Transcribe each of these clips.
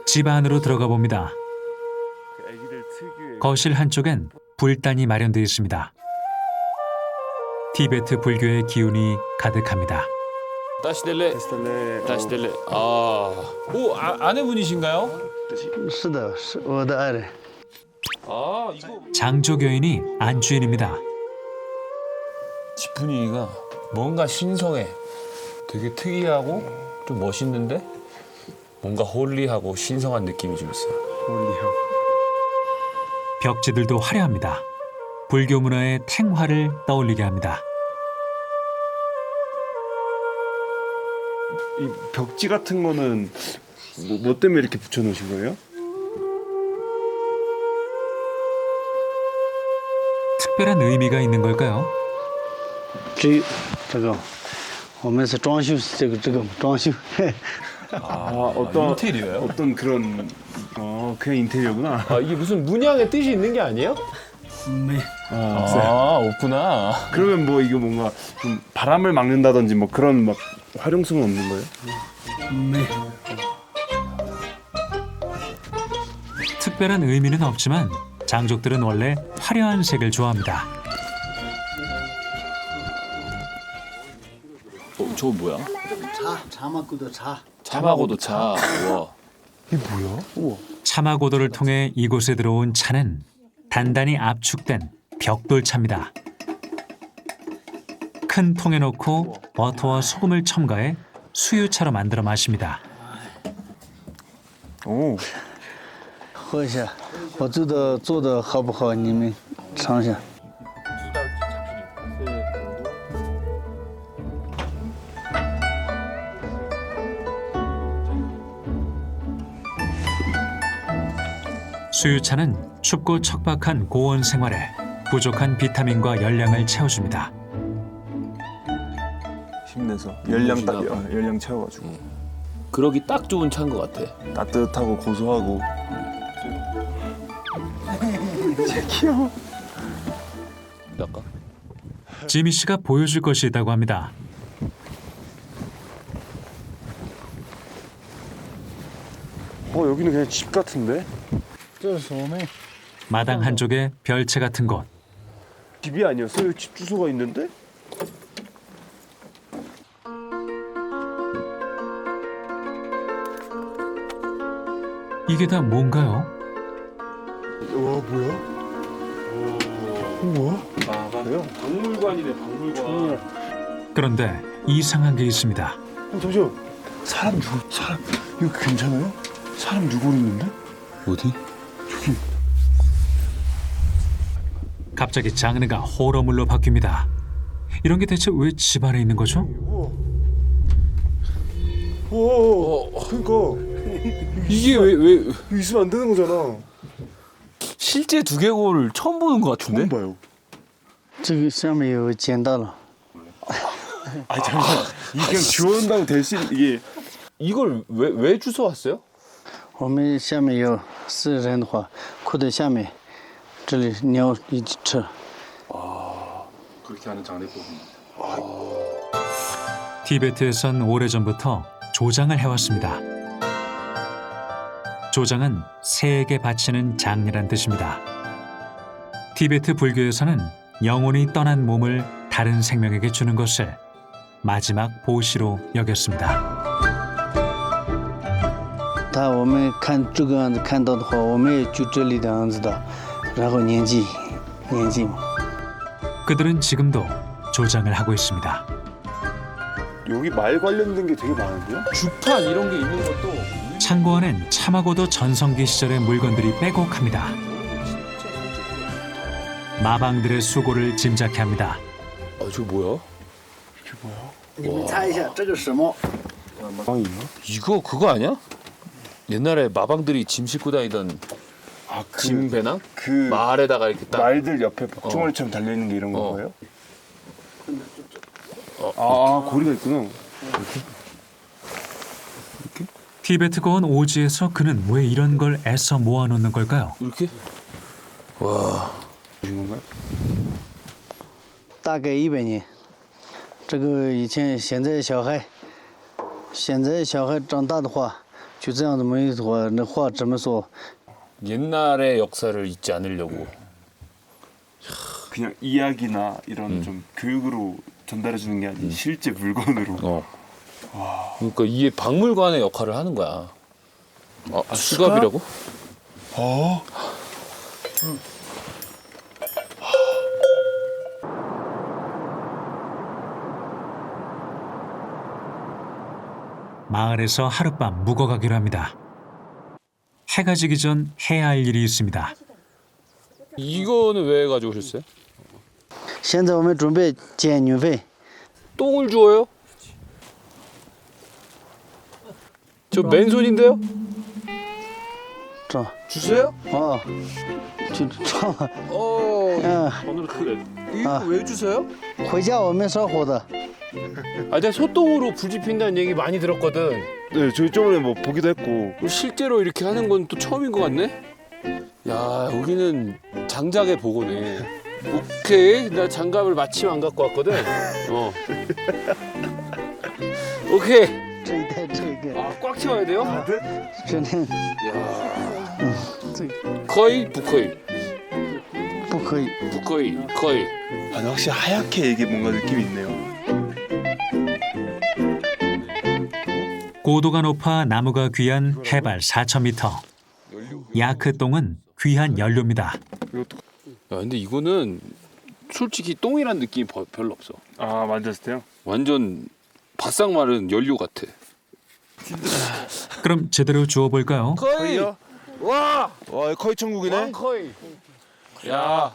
집 안으로 들어가 봅니다. 거실 한쪽엔 불단이 마련되어 있습니다. 티베트 불교의 기운이 가득합니다. 다시델레. 다시델레. 오, 아내분이신가요? 是的，是我的爱人。 이거 장족 여인이 안주인입니다. 집 분위기가 뭔가 신성해. 되게 특이하고 좀 멋있는데 뭔가 홀리하고 신성한 느낌이 좀 있어요. 벽지들도 화려합니다. 불교 문화의 탱화를 떠올리게 합니다. 이 벽지 같은 거는 뭐 때문에 이렇게 붙여놓으신 거예요? 특별한 의미가 있는 걸까요? 这个，我们是装修这个装修。 인테리어요? 어떤 그런 그냥 인테리어구나. 이게 무슨 문양의 뜻이 있는 게 아니에요? 没， 없구나. 그러면 뭐 이거 뭔가 좀 바람을 막는다든지 뭐 그런 막 활용성은 없는 거예요? 没。 특별한 의미는 없지만 장족들은 원래 화려한 색을 좋아합니다. 저거 뭐야? 茶，茶嘛，古的茶。 차마고도 차. 와. 이게 뭐야? 차마고도를 통해 이곳에 들어온 차는 단단히 압축된 벽돌차입니다. 큰 통에 넣고 버터와 소금을 첨가해 수유차로 만들어 마십니다. 오. 喝一下，我做的好不好？你们尝一下。 수유차는 춥고 척박한 고온 생활에 부족한 비타민과 열량을 채워줍니다. 힘내서 열량 딱 열량 채워가지고 그러기 딱 좋은 차인 것 같아. 따뜻하고 고소하고. 진짜 귀여워. 약간. 지미 씨가 보여줄 것이 있다고 합니다. 여기는 그냥 집 같은데? 这是我们 마당 한쪽에 별채 같은 곳. 집이 아니었어요? 집 주소가 있는데? 이게 다 뭔가요? 와 뭐야? 우와. 그래요? 박물관이네, 박물관. 그런데 이상한 게 있습니다. 잠시만. 사람 이거 괜찮아요? 사람 누구 있는데? 어디? 갑자기 장르가 호러물로 바뀝니다. 이런 게 대체 왜 집 안에 있는 거죠? 우와. 그러니까 이게 왜 이거 있으면 안 되는 거잖아. 실제 두개골 처음 보는 것 같은데? 처음 봐요. 这个上面有捡到了。 아니 잠시만. 이게 그냥 지워온다고 될 수 이게 이걸 왜 주워 왔어요? 我们下面有4人的话，裤的下面，这里鸟一直吃。 그렇게 하는 장례법입니다. 티베트에선 오래전부터 조장을 해왔습니다. 조장은 새에게 바치는 장례란 뜻입니다. 티베트 불교에서는 영혼이 떠난 몸을 다른 생명에게 주는 것을 마지막 보시로 여겼습니다. 我们看这个样子看到的话，我们也就这里的样子的，然后年纪嘛。 그들은 지금도 조장을 하고 있습니다. 여기 말 관련된 게 되게 많은데요? 주판 이런 게 있는 것도 창고 안엔 참하고도 전성기 시절의 물건들이 빼곡합니다. 마방들의 수고를 짐작케 합니다. 저거 뭐야? 你们猜一下，这个什么？ 마방인가? 이거 그거 아니야? 옛날에 마방들이 짐 싣고 다니던 짐 배낭? 그 말에다가 이렇게 딱 말들 옆에 복종아리처럼 달려 있는 게 이런 건가요? 고리가 있구나. 티베트 고원 오지에서 그는 왜 이런 걸 애써 모아놓는 걸까요? 이렇게? 와. 무슨 건가요? 大概100年。这个以前现在小孩长大的话，就这样子没的话，那话怎么说？ 옛날의 역사를 잊지 않으려고. 그냥 이야기나 이런 좀 교육으로 전달해 주는 게 아닌 실제 물건으로. 그러니까 이게 박물관의 역할을 하는 거야. 수갑이라고? 어? 마을에서 하룻밤 묵어가기로 합니다. 해가 지기 전 해야 할 일이 있습니다. 이거는 왜 가져오셨어요? 现在我们准备捡女费， 똥을 주워요? 저 맨손인데요? 这 주세요? 哦，就这样， 오늘 그래. 이거 왜 주세요? 回家我们烧火的。 내가 소똥으로 불 지핀다는 얘기 많이 들었거든. 네, 저희 저번에 뭐 보기도 했고. 실제로 이렇게 하는 건 또 처음인 것 같네? 야, 여기는 장작의 보고네. 오케이, 나 장갑을 마침 안 갖고 왔거든. 오케이. 这一袋这个， 아, 꽉 채워야 돼요? 真的 거의 부커이, 不可以。 부커이, 거의. 아니 확실히 하얗게 이게 뭔가 느낌이 있네요. 고도가 높아 나무가 귀한 해발 4,000m. 야크똥은 귀한 연료입니다. 이것도 야, 근데 이거는 솔직히 똥이란 느낌이 별로 없어. 아 만졌을 때요? 완전 바싹 마른 연료 같아. 그럼 제대로 주워볼까요? 거의. 와, 거의 천국이네. 거의. 야,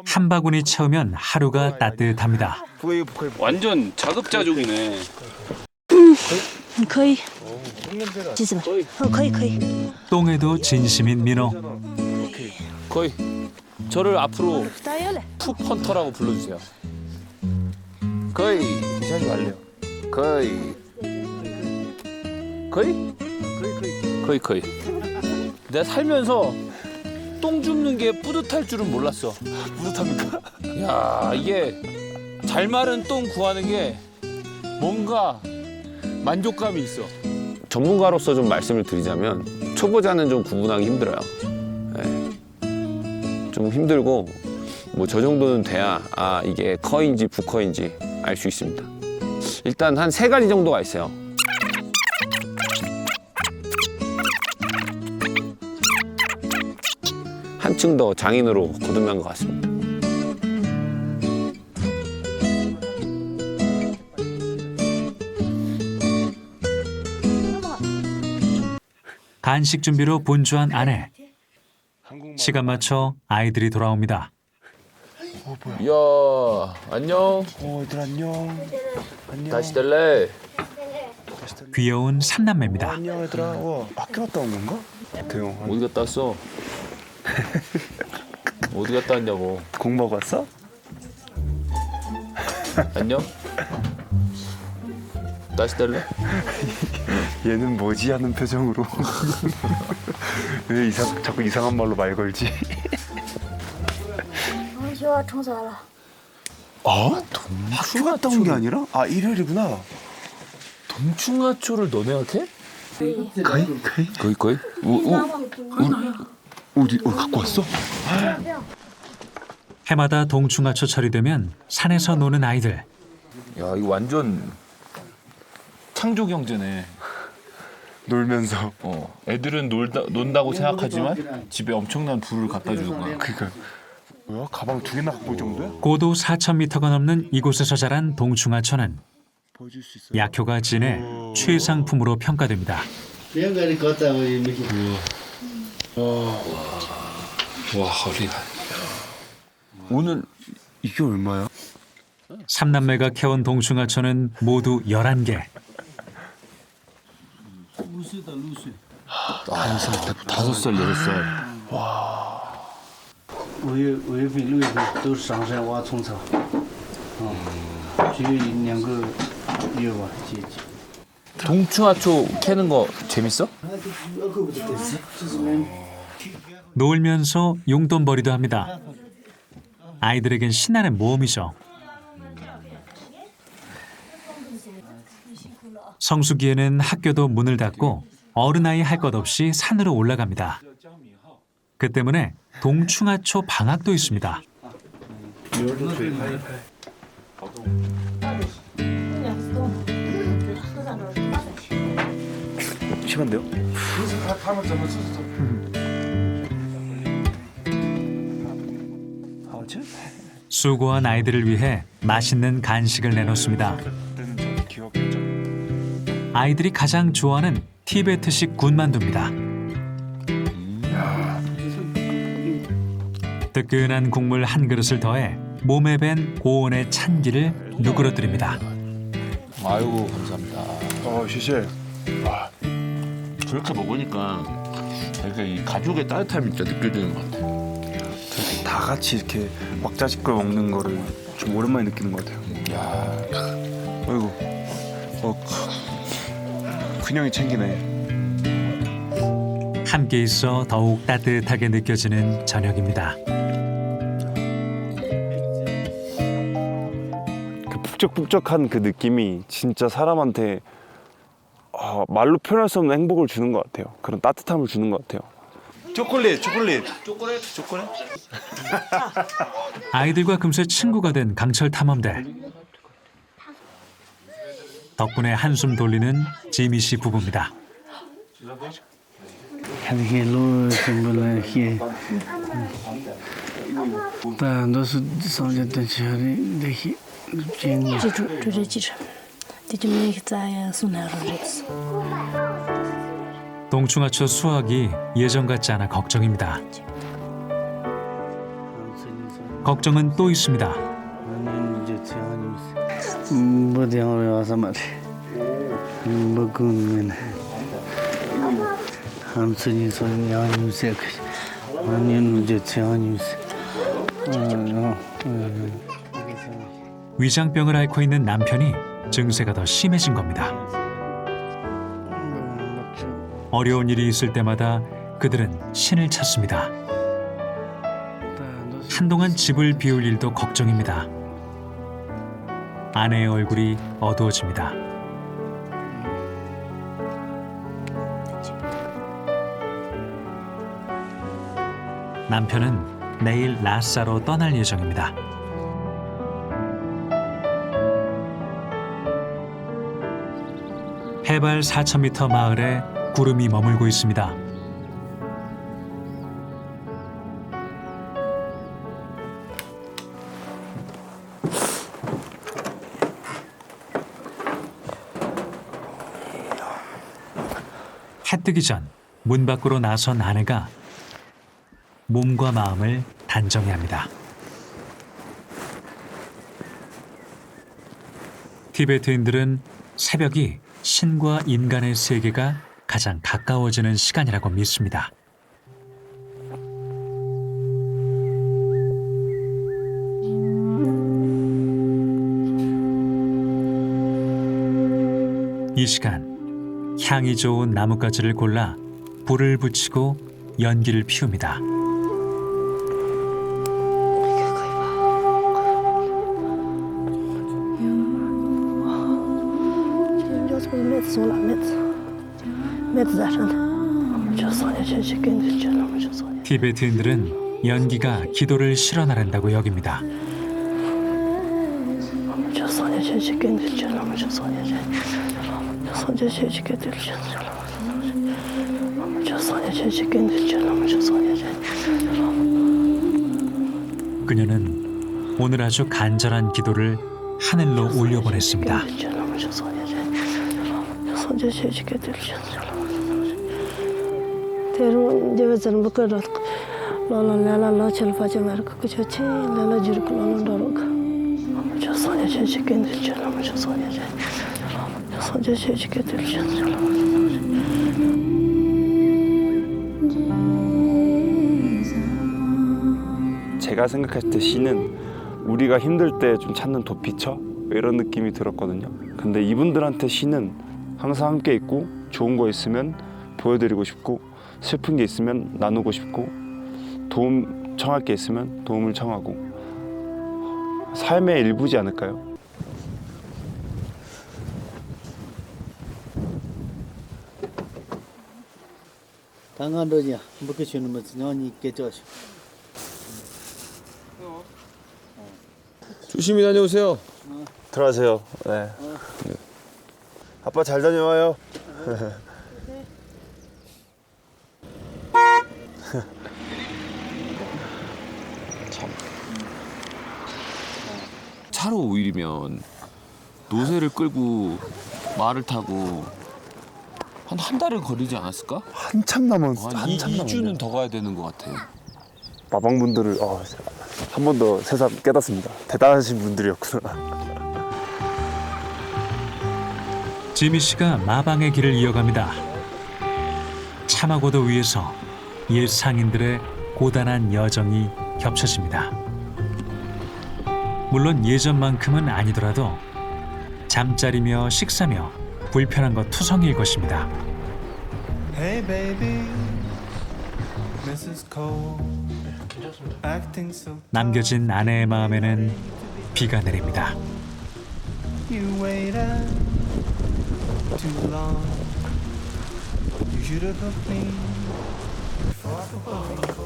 한 바구니 채우면 하루가 따뜻합니다. 거의 완전 자급자족이네. 可以，橘子吧？可以可以。 똥에도 진심인 민호. 거의. 저를 앞으로 大爷嘞， 푸펀터라고 불러주세요. 거의. 하지 말래요. 거의. 거의? 거의. 내가 살면서 똥 줍는 게 뿌듯할 줄은 몰랐어. 뿌듯합니까? 야, 이게 잘 마른 똥 구하는 게 뭔가 만족감이 있어. 전문가로서 좀 말씀을 드리자면 초보자는 좀 구분하기 힘들어요. 네. 좀 힘들고 뭐 저 정도는 돼야 이게 커인지 부커인지 알 수 있습니다. 일단 한 3가지 정도가 있어요. 한층 더 장인으로 거듭난 것 같습니다. 간식 준비로 분주한 아내. 한국말. 시간 맞춰 아이들이 돌아옵니다. 이야, 안녕. 얘들 안녕. 안녕. 다시 될래? 귀여운 삼남매입니다. 안녕 얘들아. 학교 갔다 온 건가? 대용. 어디 갔다 왔어? 어디 갔다 왔냐고. 공부하고 왔어? 안녕. 다시 될래? 얘는 뭐지 하는 표정으로. 왜 자꾸 이상한 말로 말 걸지? 我学校冲走了。 학교 갔다 온 게 아니라? 일요일이구나. 동충하초를 너네가 캐? 거의? 거의? 어디 갖고 왔어? 해마다 동충하초철이 되면 산에서 노는 아이들. 야, 이거 완전 창조 경제네. 놀면서. 애들은 논다고 생각하지만 집에 엄청난 부를 갖다 주는 거야. 그니까 뭐야? 가방 2개나 갖고 올 정도야? 고도 4,000m가 넘는 이곳에서 자란 동충하초는 보여줄 수 있어. 약효가 진해 최상품으로 평가됩니다. 와, 허리가. 오늘 이게 얼마야? 삼남매가 캐온 동충하초는 모두 11개. 5살, 6살. 5月份、6月份都上山挖虫草，只有2个月吧，节气。 동충하초 캐는 거 재밌어? 놀면서 용돈벌이도 합니다. 아이들에겐 신나는 모험이죠. 성수기에는 학교도 문을 닫고 어른아이 할 것 없이 산으로 올라갑니다. 그 때문에 동충하초 방학도 있습니다. 심한데요? 수고한 아이들을 위해 맛있는 간식을 내놓습니다. 그때는 저 기억했죠. 아이들이 가장 좋아하는 티베트식 군만두입니다. 뜨끈한 국물 한 그릇을 더해 몸에 밴 고온의 찬기를 누그러뜨립니다. 아이고 감사합니다. 시셰. 저렇게 먹으니까 되게 이 가족의 따뜻함이 진짜 느껴지는 것 같아요. 다 같이 이렇게 왁자지껄 먹는 거를 좀 오랜만에 느끼는 것 같아요. 야, 어이구. 균형이 챙기네. 함께 있어 더욱 따뜻하게 느껴지는 저녁입니다. 그 북적북적한 그 느낌이 진짜 사람한테 말로 표현할 수 없는 행복을 주는 것 같아요. 그런 따뜻함을 주는 것 같아요. 초콜릿. 아이들과 금세 친구가 된 강철 탐험대. 덕분에 한숨 돌리는 지미 씨 부부입니다. 헬로 심불에 히 다너스 상제된 지하리 데히 진 记住，就这记着。这就没在送来了这次。 동충하초 수확이 예전 같지 않아 걱정입니다. 걱정은 또 있습니다. 뭐대로 와서 말이 뭐군면 함선이 소냐 뉴스 아니는 이제 제한 뉴스 위장병을 앓고 있는 남편이 증세가 더 심해진 겁니다. 어려운 일이 있을 때마다 그들은 신을 찾습니다. 한동안 집을 비울 일도 걱정입니다. 아내의 얼굴이 어두워집니다. 남편은 내일 라싸로 떠날 예정입니다. 해발 4,000m 마을에 구름이 머물고 있습니다. 해 뜨기 전 문 밖으로 나선 아내가 몸과 마음을 단정해야 합니다. 티베트인들은 새벽이 신과 인간의 세계가 가장 가까워지는 시간이라고 믿습니다. 이 시간 향이 좋은 나뭇가지를 골라 불을 붙이고 연기를 피웁니다. 티베트인들은 연기가 기도를 실현하란다고 여깁니다. 그녀는 오늘 아주 간절한 기도를 하늘로 올려보냈습니다. 제가 생각했을 때 시는 우리가 힘들 때 좀 찾는 도피처 이런 느낌이 들었거든요. 근데 이분들한테 시는 항상 함께 있고 좋은 거 있으면 보여드리고 싶고 슬픈 게 있으면 나누고 싶고 도움 청할 게 있으면 도움을 청하고 삶의 일부지 않을까요? 刚刚这些不给兄弟们让你给教训。 조심히 다녀오세요. 들어가세요. 네. 아빠 잘 다녀와요. 차로 5일이면 노새를 끌고 말을 타고 한 달은 걸리지 않았을까? 한참 남은 한 한참 2주는 더 가야 되는 것 같아. 마방분들을 한 번 더 새삼 깨닫습니다. 대단하신 분들이었구나. 지미 씨가 마방의 길을 이어갑니다. 차마고도 위에서 옛 상인들의 고단한 여정이 겹쳐집니다. 물론 예전만큼은 아니더라도 잠자리며 식사며 불편한 것 투성이일 것입니다. Hey baby, Mrs. Cole, acting so 남겨진 아내의 마음에는 비가 내립니다. you waited too long. You should have booked me.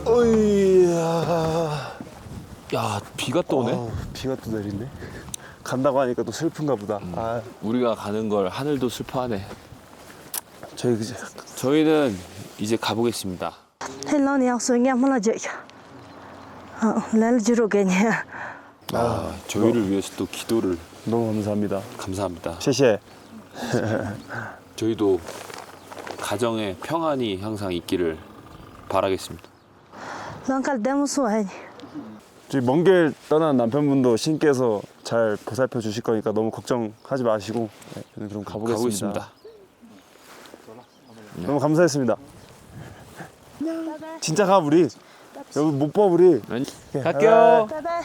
어이야. 야, 비가 또 오네. 비가 또 내리네. 간다고 하니까 또 슬픈가 보다. 우리가 가는 걸 하늘도 슬퍼하네. 저희 그제 저희는 이제 가보겠습니다. Thế lo này học sinh em là vậy. Lấy chữ cái nhỉ. 저희를 위해서 또 기도를 너무 감사합니다. 감사합니다. 셰셰. 저희도 가정에 평안이 항상 있기를 바라겠습니다. Long cả đêm suốt. 저희 먼 길 떠난 남편분도 신께서 잘 보살펴 주실 거니까 너무 걱정하지 마시고 저는 그럼 가보겠습니다. 가보겠습니다. 너무 감사했습니다. 진짜 가 우리. 여기 못 봐 우리. 갈게요. Bye bye.